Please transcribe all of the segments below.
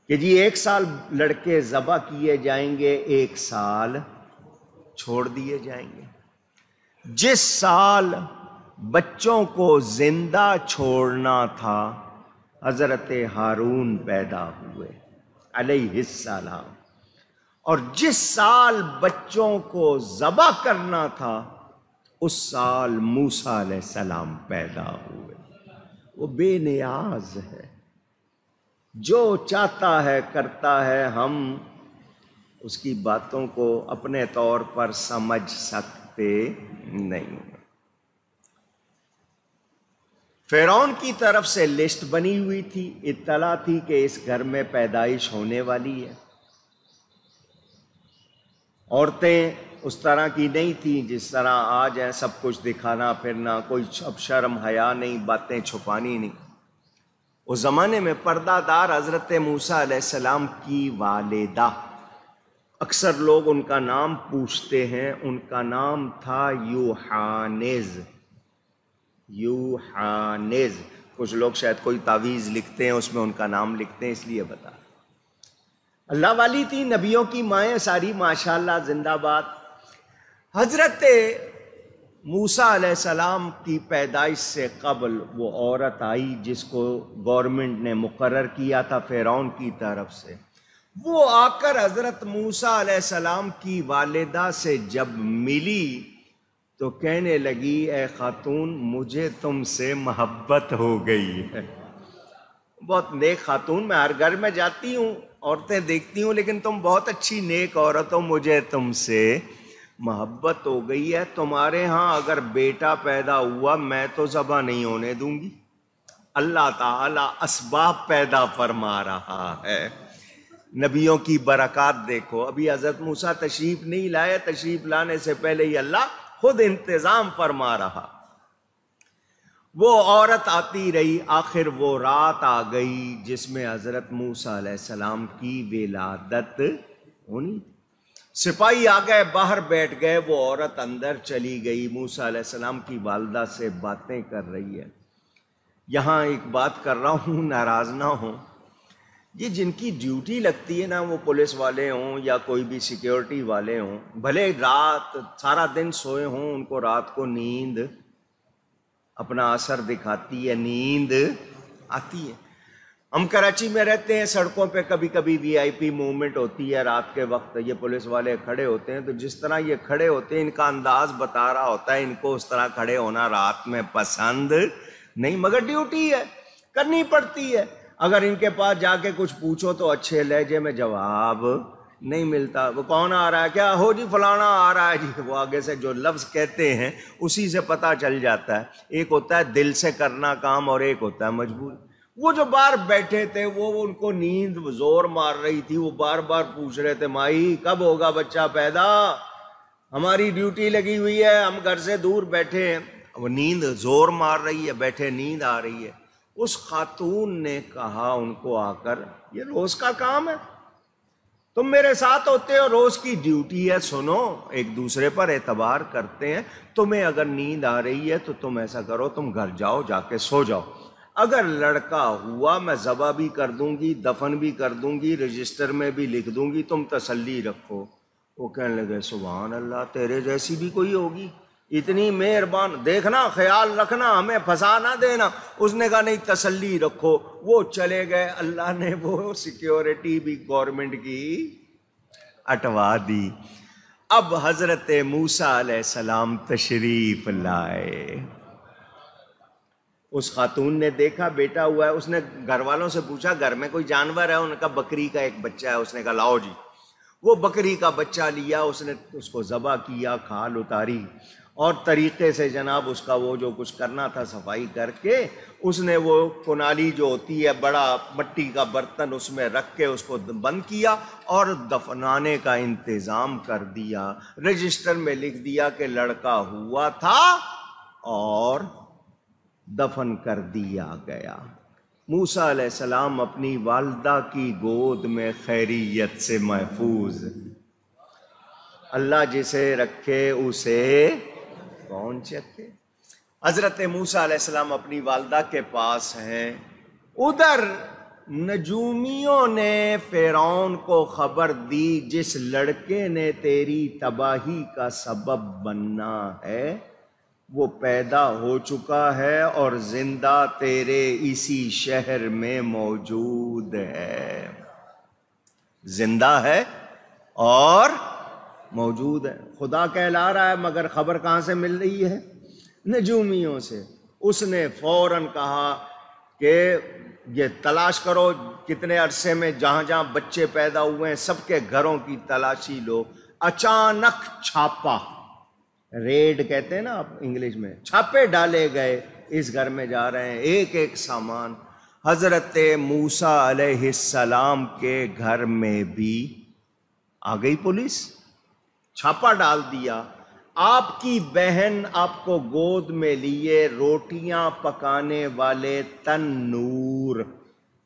کہ جی 1 سال لڑکے ذبح کیے جائیں گے، 1 سال چھوڑ دیے جائیں گے۔ جس سال بچوں کو زندہ چھوڑنا تھا حضرت ہارون پیدا ہوئے علیہ السلام، اور جس سال بچوں کو ذبح کرنا تھا اس سال موسیٰ علیہ السلام پیدا ہوئے۔ وہ بے نیاز ہے، جو چاہتا ہے کرتا ہے، ہم اس کی باتوں کو اپنے طور پر سمجھ سکتے نہیں۔ فرعون کی طرف سے لسٹ بنی ہوئی تھی، اطلاع تھی کہ اس گھر میں پیدائش ہونے والی ہے۔ عورتیں اس طرح کی نہیں تھیں جس طرح آج ہیں، سب کچھ دکھانا پھرنا، کوئی اب شرم حیا نہیں، باتیں چھپانی نہیں۔ اس زمانے میں پردہ دار حضرت موسیٰ علیہ السلام کی والدہ، اکثر لوگ ان کا نام پوچھتے ہیں، ان کا نام تھا یوحانز۔ یوحانز، کچھ لوگ شاید کوئی تعویذ لکھتے ہیں اس میں ان کا نام لکھتے ہیں، اس لیے بتا۔ اللہ والی تھی، نبیوں کی مائیں ساری، ماشاءاللہ زندہ باد۔ حضرت موسیٰ علیہ السلام کی پیدائش سے قبل وہ عورت آئی جس کو گورنمنٹ نے مقرر کیا تھا فرعون کی طرف سے۔ وہ آ کر حضرت موسیٰ علیہ السلام کی والدہ سے جب ملی تو کہنے لگی، اے خاتون مجھے تم سے محبت ہو گئی ہے۔ بہت نیک خاتون، میں ہر گھر میں جاتی ہوں، عورتیں دیکھتی ہوں، لیکن تم بہت اچھی نیک عورت ہو، مجھے تم سے محبت ہو گئی ہے۔ تمہارے ہاں اگر بیٹا پیدا ہوا میں تو ذبح نہیں ہونے دوں گی۔ اللہ تعالی اسباب پیدا فرما رہا ہے۔ نبیوں کی برکات دیکھو، ابھی حضرت موسیٰ تشریف نہیں لائے، تشریف لانے سے پہلے ہی اللہ خود انتظام فرما رہا۔ وہ عورت آتی رہی، آخر وہ رات آ گئی جس میں حضرت موسیٰ علیہ السلام کی ولادت ہونی۔ سپاہی آ گئے، باہر بیٹھ گئے، وہ عورت اندر چلی گئی، موسیٰ علیہ السلام کی والدہ سے باتیں کر رہی ہے۔ یہاں ایک بات کر رہا ہوں، ناراض نہ ہوں، یہ جن کی ڈیوٹی لگتی ہے نا، وہ پولیس والے ہوں یا کوئی بھی سیکیورٹی والے ہوں، بھلے رات سارا دن سوئے ہوں، ان کو رات کو نیند اپنا اثر دکھاتی ہے، نیند آتی ہے۔ ہم کراچی میں رہتے ہیں، سڑکوں پہ کبھی کبھی وی آئی پی موومنٹ ہوتی ہے رات کے وقت، یہ پولیس والے کھڑے ہوتے ہیں، تو جس طرح یہ کھڑے ہوتے ہیں ان کا انداز بتا رہا ہوتا ہے ان کو اس طرح کھڑے ہونا رات میں پسند نہیں، مگر ڈیوٹی ہے، کرنی پڑتی ہے۔ اگر ان کے پاس جا کے کچھ پوچھو تو اچھے لہجے میں جواب نہیں ملتا۔ وہ کون آ رہا ہے؟ کیا ہو جی فلانا آ رہا ہے جی، وہ آگے سے جو لفظ کہتے ہیں اسی سے پتہ چل جاتا ہے۔ ایک ہوتا ہے دل سے کرنا کام اور ایک ہوتا ہے مجبوری۔ وہ جو باہر بیٹھے تھے وہ ان کو نیند زور مار رہی تھی، وہ بار بار پوچھ رہے تھے، مائی کب ہوگا بچہ پیدا، ہماری ڈیوٹی لگی ہوئی ہے، ہم گھر سے دور بیٹھے ہیں۔ وہ نیند زور مار رہی ہے، بیٹھے نیند آ رہی ہے۔ اس خاتون نے کہا ان کو آ کر، یہ روز کا کام ہے، تم میرے ساتھ ہوتے ہو، روز کی ڈیوٹی ہے، سنو ایک دوسرے پر اعتبار کرتے ہیں، تمہیں اگر نیند آ رہی ہے تو تم ایسا کرو، تم گھر جاؤ، جا کے سو جاؤ، اگر لڑکا ہوا میں ذبح بھی کر دوں گی، دفن بھی کر دوں گی، رجسٹر میں بھی لکھ دوں گی، تم تسلی رکھو۔ وہ کہنے لگے سبحان اللہ، تیرے جیسی بھی کوئی ہوگی، اتنی مہربان، دیکھنا خیال رکھنا ہمیں پھنسا نہ دینا۔ اس نے کہا نہیں تسلی رکھو۔ وہ چلے گئے، اللہ نے وہ سیکیورٹی بھی گورنمنٹ کی ہٹوا دی۔ اب حضرت موسیٰ علیہ السلام تشریف لائے، اس خاتون نے دیکھا بیٹا ہوا ہے، اس نے گھر والوں سے پوچھا گھر میں کوئی جانور ہے؟ انہوں نے کہا بکری کا ایک بچہ ہے۔ اس نے کہا لاؤ جی، وہ بکری کا بچہ لیا، اس نے اس کو ذبح کیا، کھال اتاری اور طریقے سے جناب اس کا وہ جو کچھ کرنا تھا صفائی کر کے، اس نے وہ کنالی جو ہوتی ہے بڑا مٹی کا برتن، اس میں رکھ کے اس کو بند کیا اور دفنانے کا انتظام کر دیا۔ رجسٹر میں لکھ دیا کہ لڑکا ہوا تھا اور دفن کر دیا گیا۔ موسیٰ علیہ السلام اپنی والدہ کی گود میں خیریت سے محفوظ۔ اللہ جسے رکھے اسے کون چکے۔ حضرت موسیٰ علیہ السلام اپنی والدہ کے پاس ہیں، ادھر نجومیوں نے فرعون کو خبر دی جس لڑکے نے تیری تباہی کا سبب بننا ہے وہ پیدا ہو چکا ہے اور زندہ تیرے اسی شہر میں موجود ہے. زندہ ہے اور موجود ہے. خدا کہلا رہا ہے مگر خبر کہاں سے مل رہی ہے؟ نجومیوں سے. اس نے فوراً کہا کہ یہ تلاش کرو کتنے عرصے میں جہاں جہاں بچے پیدا ہوئے ہیں سب کے گھروں کی تلاشی لو. اچانک چھاپا، ریڈ کہتے ہیں نا آپ انگلش میں، چھاپے ڈالے گئے. اس گھر میں جا رہے ہیں، ایک ایک سامان. حضرت موسیٰ علیہ السلام کے گھر میں بھی آ گئی پولیس، چھاپا ڈال دیا. آپ کی بہن آپ کو گود میں لیے روٹیاں پکانے والے تنور،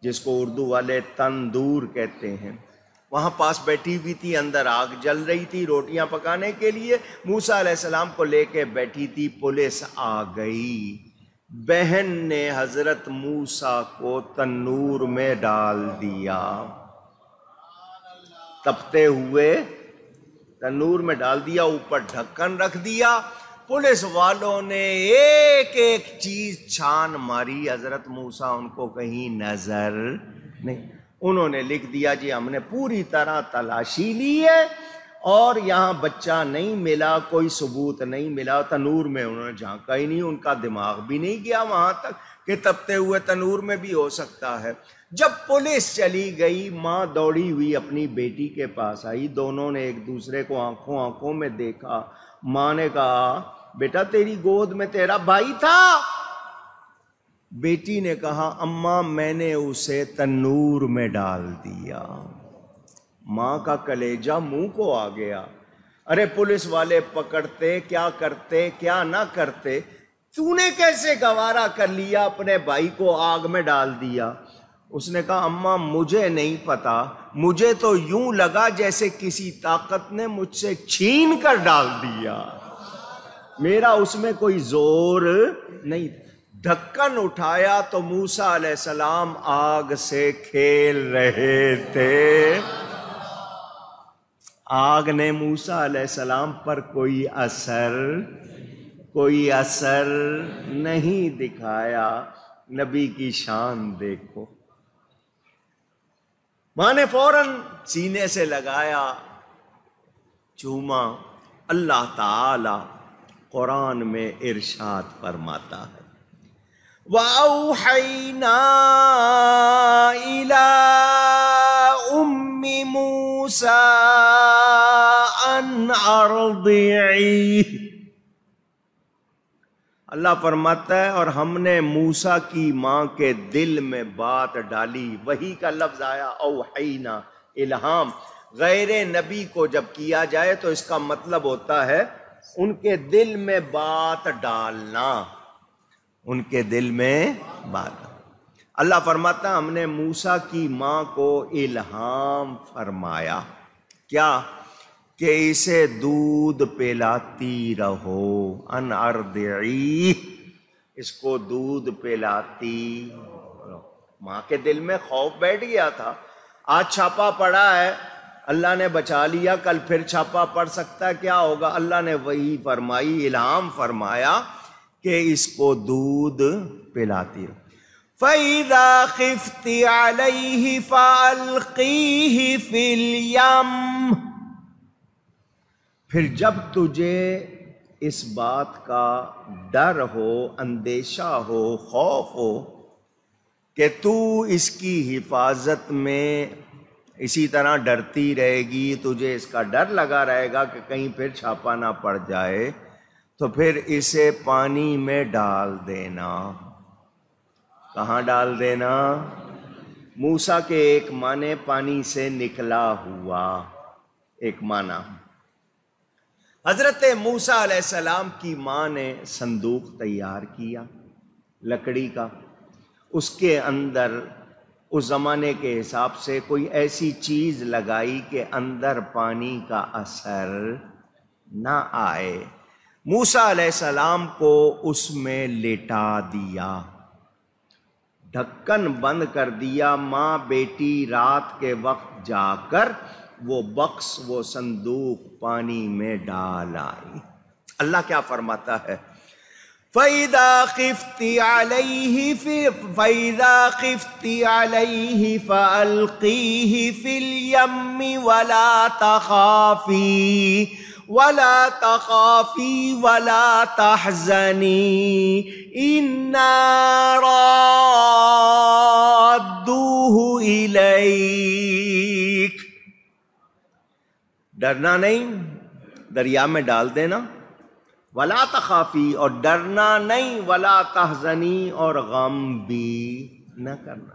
جس کو اردو والے تندور کہتے ہیں، وہاں پاس بیٹھی ہوئی تھی. اندر آگ جل رہی تھی روٹیاں پکانے کے لیے. موسیٰ علیہ السلام کو لے کے بیٹھی تھی. پولیس آ گئی. بہن نے حضرت موسیٰ کو تنور میں ڈال دیا، تپتے ہوئے تنور میں ڈال دیا، اوپر ڈھکن رکھ دیا. پولیس والوں نے ایک ایک چیز چھان ماری. حضرت موسیٰ ان کو کہیں نظر نہیں. انہوں نے لکھ دیا جی ہم نے پوری طرح تلاشی لی ہے اور یہاں بچہ نہیں ملا، کوئی ثبوت نہیں ملا. تنور میں انہوں نے جھانکا ہی نہیں، ان کا دماغ بھی نہیں گیا وہاں تک کہ تپتے ہوئے تنور میں بھی ہو سکتا ہے. جب پولیس چلی گئی، ماں دوڑی ہوئی اپنی بیٹی کے پاس آئی. دونوں نے ایک دوسرے کو آنکھوں میں دیکھا. ماں نے کہا بیٹا تیری گود میں تیرا بھائی تھا. بیٹی نے کہا اماں میں نے اسے تنور میں ڈال دیا. ماں کا کلیجہ منہ کو آ گیا. ارے پولیس والے پکڑتے کیا کرتے کیا نہ کرتے، تو نے کیسے گوارا کر لیا اپنے بھائی کو آگ میں ڈال دیا؟ اس نے کہا اماں مجھے نہیں پتا، مجھے تو یوں لگا جیسے کسی طاقت نے مجھ سے چھین کر ڈال دیا، میرا اس میں کوئی زور نہیں. ڈھکن اٹھایا تو موسیٰ علیہ السلام آگ سے کھیل رہے تھے. آگ نے موسیٰ علیہ السلام پر کوئی اثر نہیں دکھایا. نبی کی شان دیکھو. ماں نے فوراً سینے سے لگایا، چوما. اللہ تعالی قرآن میں ارشاد فرماتا ہے وَأَوْحَيْنَا إِلَىٰ أُمِّ مُوسَىٰ أَنْ أَرْضِعِيهِ. اللہ فرماتا ہے اور ہم نے موسیٰ کی ماں کے دل میں بات ڈالی. وحی کا لفظ آیا اوحینا، الہام. غیر نبی کو جب کیا جائے تو اس کا مطلب ہوتا ہے ان کے دل میں بات ڈالنا، ان کے دل میں بات. اللہ فرماتا ہے ہم نے موسیٰ کی ماں کو الہام فرمایا کیا کہ اسے دودھ پلاتی رہو. ان ارضعی، اس کو دودھ پلاتی رہو. ماں کے دل میں خوف بیٹھ گیا تھا. آج چھاپا پڑا ہے، اللہ نے بچا لیا، کل پھر چھاپا پڑ سکتا ہے، کیا ہوگا؟ اللہ نے وہی فرمائی، الہام فرمایا کہ اس کو دودھ پلاتی رہو. فَإِذَا خِفْتِ عَلَيْهِ فَأَلْقِيهِ فِي الْيَمِّ. پھر جب تجھے اس بات کا ڈر ہو، اندیشہ ہو، خوف ہو کہ تو اس کی حفاظت میں اسی طرح ڈرتی رہے گی، تجھے اس کا ڈر لگا رہے گا کہ کہیں پھر چھاپا نہ پڑ جائے، تو پھر اسے پانی میں ڈال دینا. کہاں ڈال دینا؟ موسیٰ کے ایک معنی پانی سے نکلا ہوا، ایک معنی. حضرت موسیٰ علیہ السلام کی ماں نے صندوق تیار کیا لکڑی کا. اس کے اندر اس زمانے کے حساب سے کوئی ایسی چیز لگائی کہ اندر پانی کا اثر نہ آئے. موسیٰ علیہ السلام کو اس میں لٹا دیا. ڈھکن بند کر دیا ماں بیٹی رات کے وقت جا کر، وہ بکس وہ صندوق پانی میں ڈال آئی۔ اللہ کیا فرماتا ہے؟ فَإِذَا خِفْتِ عَلَيْهِ فَأَلْقِيهِ فِي الْيَمِّ وَلَا تَخَافِي وَلَا تَحْزَنِي إِنَّا رَادُّوهُ إِلَيْكَ۔ ڈرنا نہیں، دریا میں ڈال دینا، ولا تخافی، اور ڈرنا نہیں، ولا تحزنی، اور غم بھی نہ کرنا۔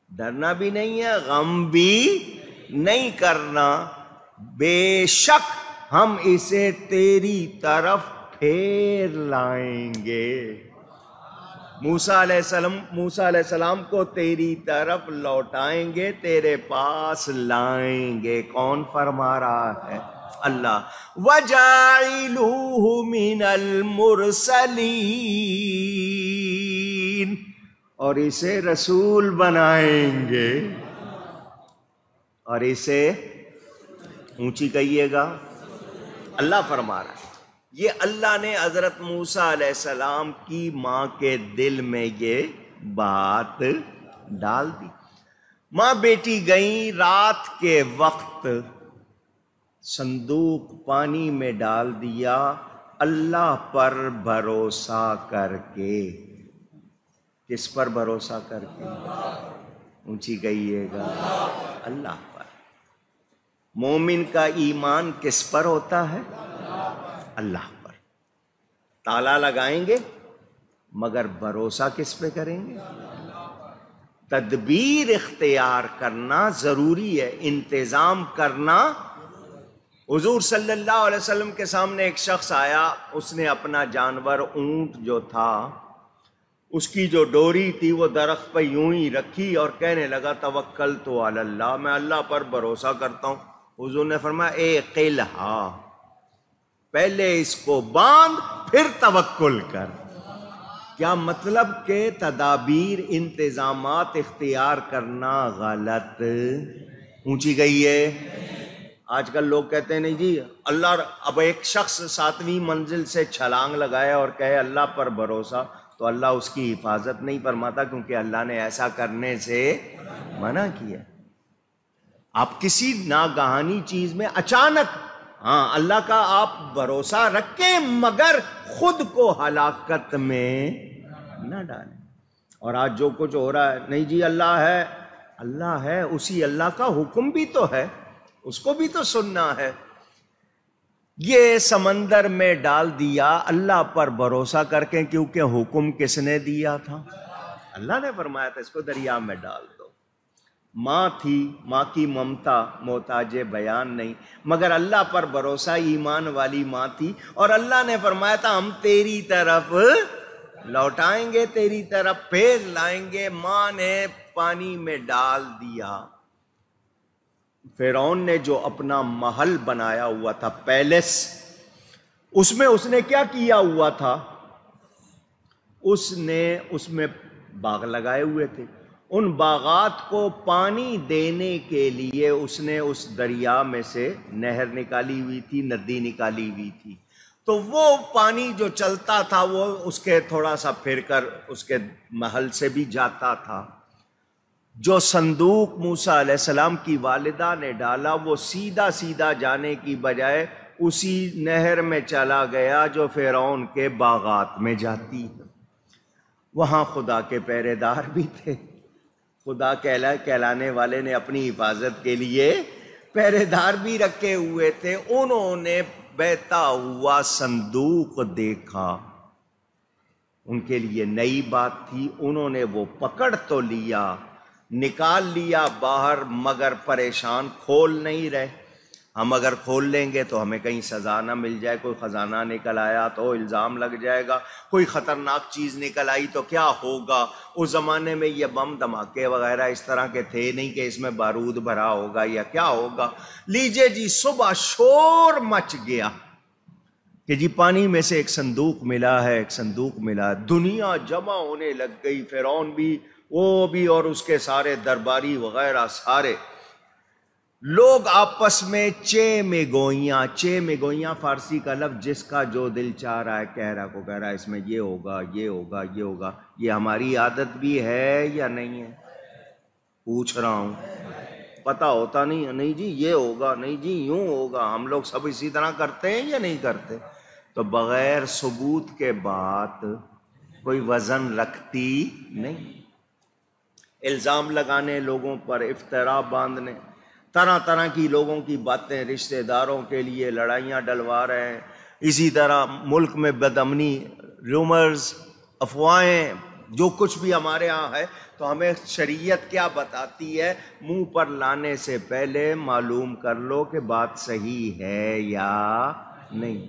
ڈرنا بھی نہیں ہے، غم بھی نہیں کرنا، بے شک ہم اسے تیری طرف پھیر لائیں گے۔ موسیٰ علیہ السلام کو تیری طرف لوٹائیں گے، تیرے پاس لائیں گے۔ کون فرما رہا ہے؟ اللہ۔ وَجَاعِلُوهُ مِنَ الْمُرْسَلِينَ، اور اسے رسول بنائیں گے، اور اسے اونچی کہیے گا، اللہ فرما رہا ہے۔ یہ اللہ نے حضرت موسیٰ علیہ السلام کی ماں کے دل میں یہ بات ڈال دی۔ ماں بیٹی گئیں، رات کے وقت صندوق پانی میں ڈال دیا، اللہ پر بھروسہ کر کے۔ کس پر بھروسہ کر کے؟ اونچی کہیے گا، اللہ پر۔ مومن کا ایمان کس پر ہوتا ہے؟ اللہ پر۔ تالا لگائیں گے مگر بھروسہ کس پہ کریں گے؟ تدبیر اختیار کرنا ضروری ہے، انتظام کرنا۔ حضور صلی اللہ علیہ وسلم کے سامنے ایک شخص آیا، اس نے اپنا جانور اونٹ جو تھا، اس کی جو ڈوری تھی وہ درخت پہ یوں ہی رکھی اور کہنے لگا توکلت علی اللہ، میں اللہ پر بھروسہ کرتا ہوں۔ حضور نے فرمایا اعقلھا، پہلے اس کو باندھ پھر توکل کر۔ کیا مطلب کہ تدابیر، انتظامات اختیار کرنا غلط؟ اونچی گئی ہے۔ آج کل لوگ کہتے ہیں نہیں جی اللہ، اب ایک شخص 7ویں منزل سے چھلانگ لگائے اور کہے اللہ پر بھروسہ، تو اللہ اس کی حفاظت نہیں فرماتا، کیونکہ اللہ نے ایسا کرنے سے منع کیا۔ آپ کسی ناگہانی چیز میں اچانک، ہاں اللہ کا آپ بھروسہ رکھیں مگر خود کو ہلاکت میں نہ ڈالیں۔ اور آج جو کچھ ہو رہا ہے، نہیں جی اللہ ہے، اللہ ہے، اسی اللہ کا حکم بھی تو ہے، اس کو بھی تو سننا ہے۔ یہ سمندر میں ڈال دیا اللہ پر بھروسہ کر کے، کیونکہ حکم کس نے دیا تھا؟ اللہ نے فرمایا تھا اس کو دریا میں ڈال دو۔ ماں تھی، ماں کی ممتا محتاج بیان نہیں، مگر اللہ پر بھروسہ ایمان والی ماں تھی، اور اللہ نے فرمایا تھا ہم تیری طرف لوٹائیں گے، تیری طرف پھیر لائیں گے۔ ماں نے پانی میں ڈال دیا۔ فرعون نے جو اپنا محل بنایا ہوا تھا، پیلس، اس نے کیا کیا ہوا تھا؟ اس نے اس میں باغ لگائے ہوئے تھے، ان باغات کو پانی دینے کے لیے اس نے اس دریا میں سے نہر نکالی ہوئی تھی، ندی نکالی ہوئی تھی، تو وہ پانی جو چلتا تھا وہ اس کے تھوڑا سا پھر کر اس کے محل سے بھی جاتا تھا۔ جو صندوق موسیٰ علیہ السلام کی والدہ نے ڈالا، وہ سیدھا سیدھا جانے کی بجائے اسی نہر میں چلا گیا جو فرعون کے باغات میں جاتی ہے۔ وہاں خدا کے پہرے دار بھی تھے، خدا کہلانے والے نے اپنی حفاظت کے لیے پہرے دار بھی رکھے ہوئے تھے۔ انہوں نے بہتا ہوا صندوق دیکھا، ان کے لیے نئی بات تھی، انہوں نے وہ پکڑ تو لیا، نکال لیا باہر، مگر پریشان، کھول نہیں رہے۔ ہم اگر کھول لیں گے تو ہمیں کہیں سزا نہ مل جائے، کوئی خزانہ نکل آیا تو الزام لگ جائے گا، کوئی خطرناک چیز نکل آئی تو کیا ہوگا۔ اس زمانے میں یہ بم دھماکے وغیرہ اس طرح کے تھے نہیں کہ اس میں بارود بھرا ہوگا یا کیا ہوگا۔ لیجئے جی، صبح شور مچ گیا کہ جی پانی میں سے ایک صندوق ملا ہے، ایک صندوق ملا ہے، دنیا جمع ہونے لگ گئی، فرعون بھی وہ بھی اور اس کے سارے درباری وغیرہ سارے لوگ آپس میں چے میں گوئیاں فارسی کا لفظ جس کا جو دل چاہ رہا ہے کہہ رہا کو کہہ رہا ہے، اس میں یہ ہوگا یہ ہوگا یہ ہوگا. یہ ہماری عادت بھی ہے یا نہیں ہے؟ پوچھ رہا ہوں. پتہ ہوتا نہیں جی یہ ہوگا، نہیں جی یوں ہوگا. ہم لوگ سب اسی طرح کرتے ہیں یا نہیں کرتے؟ تو بغیر ثبوت کے بات کوئی وزن رکھتی نہیں. الزام لگانے لوگوں پر، افترا باندھنے، طرح طرح کی لوگوں کی باتیں، رشتہ داروں کے لیے لڑائیاں ڈلوا رہے ہیں. اسی طرح ملک میں بدامنی، رومرز، افواہیں، جو کچھ بھی ہمارے ہاں ہے. تو ہمیں شریعت کیا بتاتی ہے؟ منہ پر لانے سے پہلے معلوم کر لو کہ بات صحیح ہے یا نہیں.